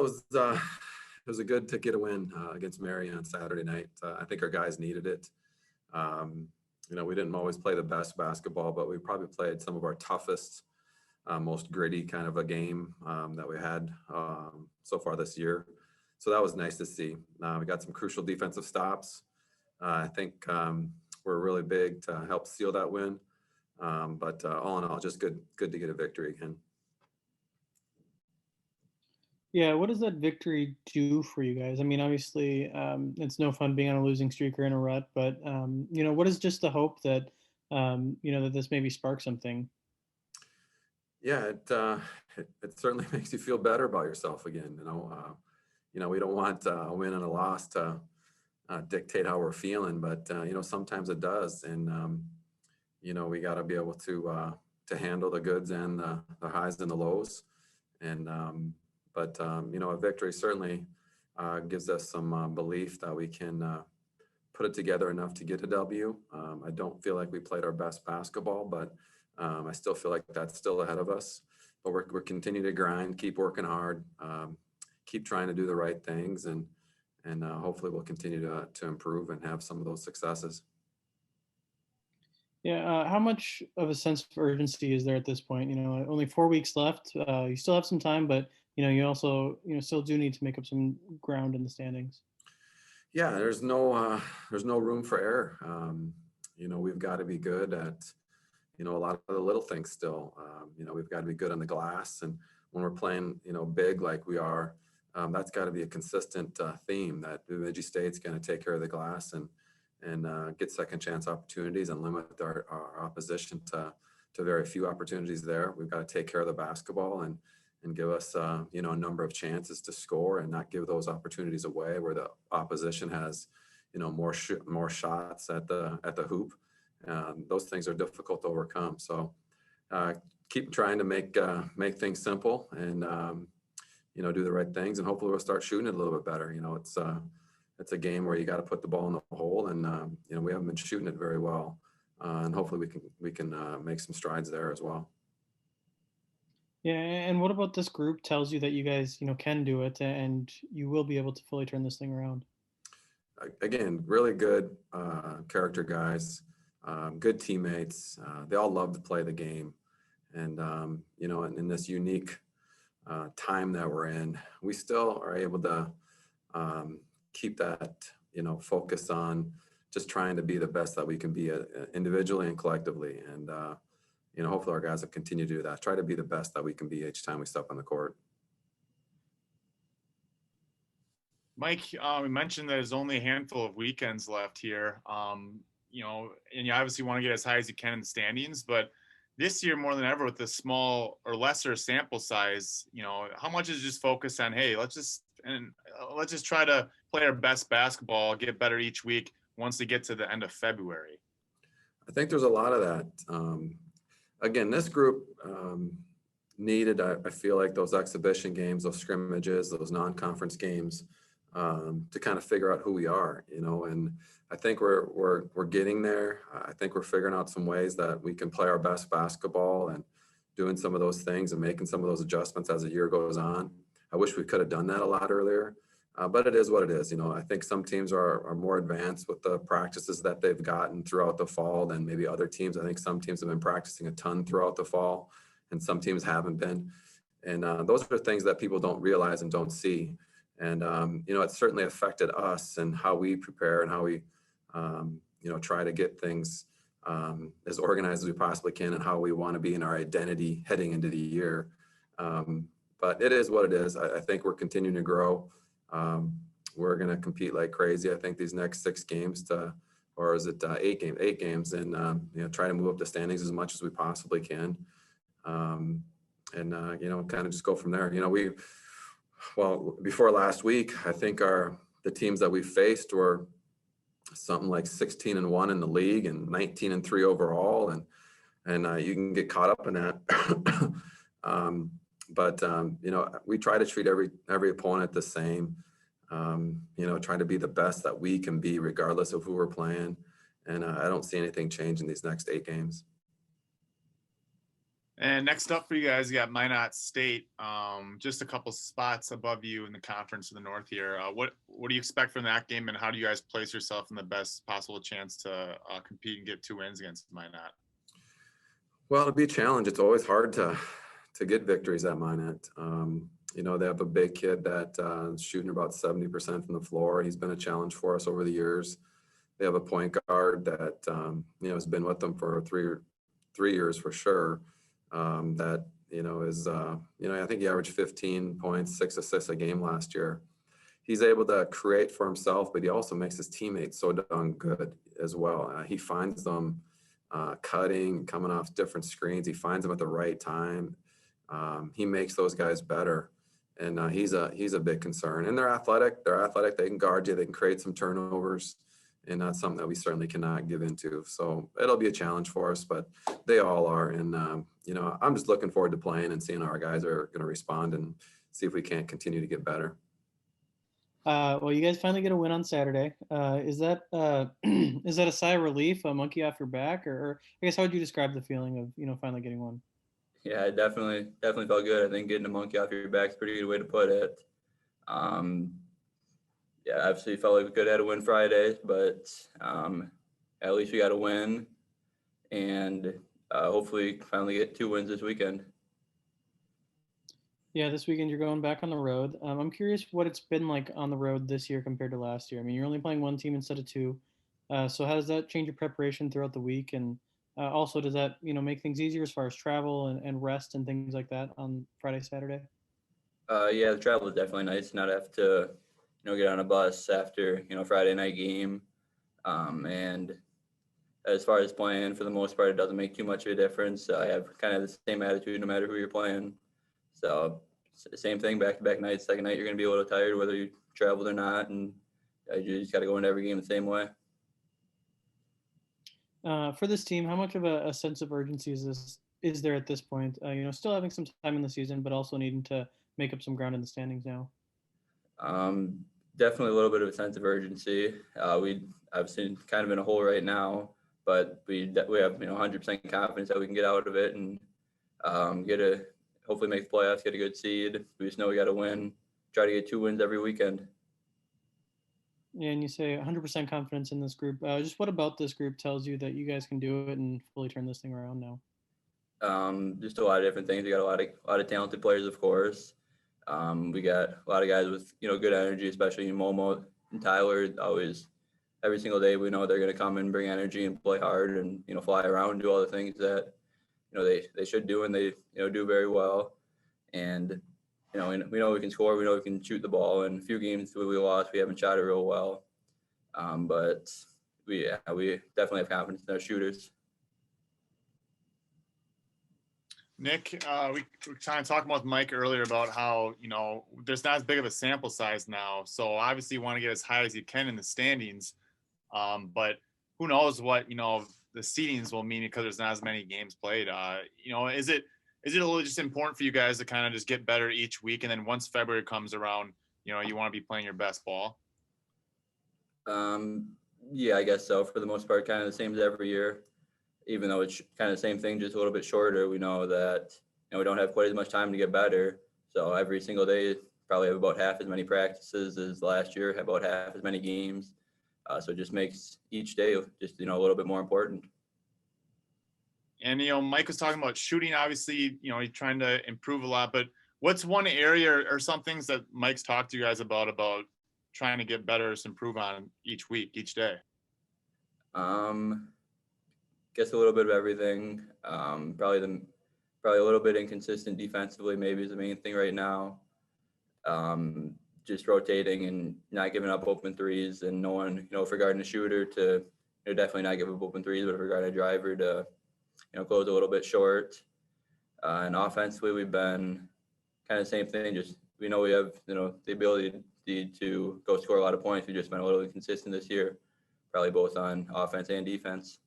it was a good to get a win against Mary on Saturday night. I think our guys needed it. We didn't always play the best basketball, but we probably played some of our toughest, most gritty kind of a game that we had so far this year. So that was nice to see. We got some crucial defensive stops. I think we're really big to help seal that win. But all in all, just good to get a victory again. Yeah, what does that victory do for you guys? I mean, obviously, it's no fun being on a losing streak or in a rut, but what is just the hope that that this maybe sparks something? Yeah, it certainly makes you feel better about yourself again. We don't want a win and a loss to dictate how we're feeling, but sometimes it does, and we got to be able to handle the goods and the highs and the lows, and a victory certainly gives us some belief that we can put it together enough to get a W. I don't feel like we played our best basketball, but I still feel like that's still ahead of us. But we're continuing to grind, keep working hard, keep trying to do the right things, and hopefully we'll continue to improve and have some of those successes. Yeah, how much of a sense of urgency is there at this point? Only 4 weeks left. You still have some time, but you also still do need to make up some ground in the standings. Yeah, there's no room for error. We've got to be good at a lot of the little things still. We've got to be good on the glass, and when we're playing big like we are, that's got to be a consistent theme that Bemidji State's going to take care of the glass and get second chance opportunities and limit our opposition to very few opportunities there. We've got to take care of the basketball and give us a number of chances to score and not give those opportunities away where the opposition has more shots at the hoop. Those things are difficult to overcome. So keep trying to make things simple and do the right things, and hopefully we'll start shooting it a little bit better. It's a game where you got to put the ball in the hole, and we haven't been shooting it very well, and hopefully we can make some strides there as well. Yeah, and what about this group tells you that you guys can do it and you will be able to fully turn this thing around? Again, really good character guys, good teammates. They all love to play the game, and in this unique time that we're in, we still are able to keep that focus on just trying to be the best that we can be individually and collectively, and hopefully our guys will continue to do that. Try to be the best that we can be each time we step on the court. Mike, we mentioned that there's only a handful of weekends left here, and you obviously want to get as high as you can in the standings, but this year more than ever with the small or lesser sample size, how much is just focused on, hey, let's just try to play our best basketball, get better each week once we get to the end of February? I think there's a lot of that. Again, this group needed, I feel like, those exhibition games, those scrimmages, those non-conference games to kind of figure out who we are, and I think we're getting there. I think we're figuring out some ways that we can play our best basketball and doing some of those things and making some of those adjustments as the year goes on. I wish we could have done that a lot earlier, but it is what it is. I think some teams are more advanced with the practices that they've gotten throughout the fall than maybe other teams. I think some teams have been practicing a ton throughout the fall, and some teams haven't been. And those are things that people don't realize and don't see. And, it certainly affected us and how we prepare and how we, try to get things as organized as we possibly can and how we want to be in our identity heading into the year. But it is what it is. I think we're continuing to grow. We're going to compete like crazy. I think these next 6 games or is it 8 games and, try to move up the standings as much as we possibly can. And kind of just go from there. Before last week, I think the teams that we faced were something like 16-1 in the league and 19-3 overall. And you can get caught up in that. But we try to treat every opponent the same, try to be the best that we can be regardless of who we're playing. And I don't see anything change in these next 8 games. And next up for you guys, you got Minot State, just a couple spots above you in the conference to the north here. What do you expect from that game, and how do you guys place yourself in the best possible chance to compete and get 2 wins against Minot? Well, it'll be a challenge. It's always hard to get victories at Minot. They have a big kid that is shooting about 70% from the floor. He's been a challenge for us over the years. They have a point guard that has been with them for three years for sure. That is I think he averaged 15 points, 6 assists a game last year. He's able to create for himself, but he also makes his teammates so darn good as well. He finds them cutting, coming off different screens. He finds them at the right time. He makes those guys better, and he's a big concern. And they're athletic. They can guard you. They can create some turnovers. And that's something that we certainly cannot give into. So it'll be a challenge for us, but they all are. And, I'm just looking forward to playing and seeing how our guys are going to respond and see if we can't continue to get better. Well, you guys finally get a win on Saturday. Is that is that a sigh of relief, a monkey off your back, or I guess how would you describe the feeling of finally getting one? Yeah, it definitely felt good. I think getting a monkey off your back is a pretty good way to put it. Yeah, obviously felt like we could have had a win Friday, but at least we got a win, and hopefully finally get 2 wins this weekend. Yeah, this weekend you're going back on the road. I'm curious what it's been like on the road this year compared to last year. I mean, you're only playing one team instead of two. So how does that change your preparation throughout the week? And also, does that make things easier as far as travel and rest and things like that on Friday, Saturday? Yeah, the travel is definitely nice. Not have to get on a bus after Friday night game. And as far as playing, for the most part, it doesn't make too much of a difference. I have kind of the same attitude no matter who you're playing. So same thing, back-to-back nights. Second night, you're going to be a little tired whether you traveled or not, and you just got to go into every game the same way. For this team, how much of a sense of urgency is there at this point? Still having some time in the season, but also needing to make up some ground in the standings now. Definitely a little bit of a sense of urgency. I've seen kind of in a hole right now, but we have 100% confidence that we can get out of it and hopefully make the playoffs, get a good seed. We just know we got to win. Try to get 2 wins every weekend. Yeah, and you say 100% confidence in this group. Just what about this group tells you that you guys can do it and fully turn this thing around now? Just a lot of different things. We got a lot of talented players, of course. We got a lot of guys with good energy, especially Momo and Tyler. Always, every single day, we know they're going to come and bring energy and play hard and fly around and do all the things that they should do, and they do very well. And we know we can score. We know we can shoot the ball. And a few games we lost, we haven't shot it real well. But we definitely have confidence in our shooters. Nick, we were trying to talk about Mike earlier about how, there's not as big of a sample size now. So obviously you want to get as high as you can in the standings. But who knows what, the seedings will mean because there's not as many games played. Is it a little just important for you guys to kind of just get better each week? And then once February comes around, you want to be playing your best ball? Yeah, I guess so. For the most part, kind of the same as every year. Even though it's kind of the same thing, just a little bit shorter, we know that we don't have quite as much time to get better. So every single day, probably have about half as many practices as last year, have about half as many games. So it just makes each day just a little bit more important. And Mike was talking about shooting. Obviously, he's trying to improve a lot. But what's one area or some things that Mike's talked to you guys about trying to get better, to improve on each week, each day? Guess a little bit of everything. Probably a little bit inconsistent defensively, maybe is the main thing right now. Just rotating and not giving up open threes, and knowing, if regarding a shooter to definitely not give up open threes, but if regarding a driver to close a little bit short. And offensively, we've been kind of the same thing. Just we know we have the ability to go score a lot of points. We've just been a little inconsistent this year, probably both on offense and defense.